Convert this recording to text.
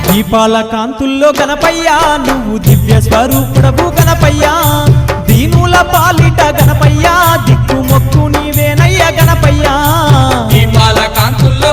దీపాల కాంతుల్లో గణపయ్యా నువ్వు దివ్య స్వరూపుడవు గణపయ్యా దీనుల పాలిట గణపయ్యా దిక్కు మొక్కు నీవేనయ్య గణపయ్యా దీపాల కాంతుల్లో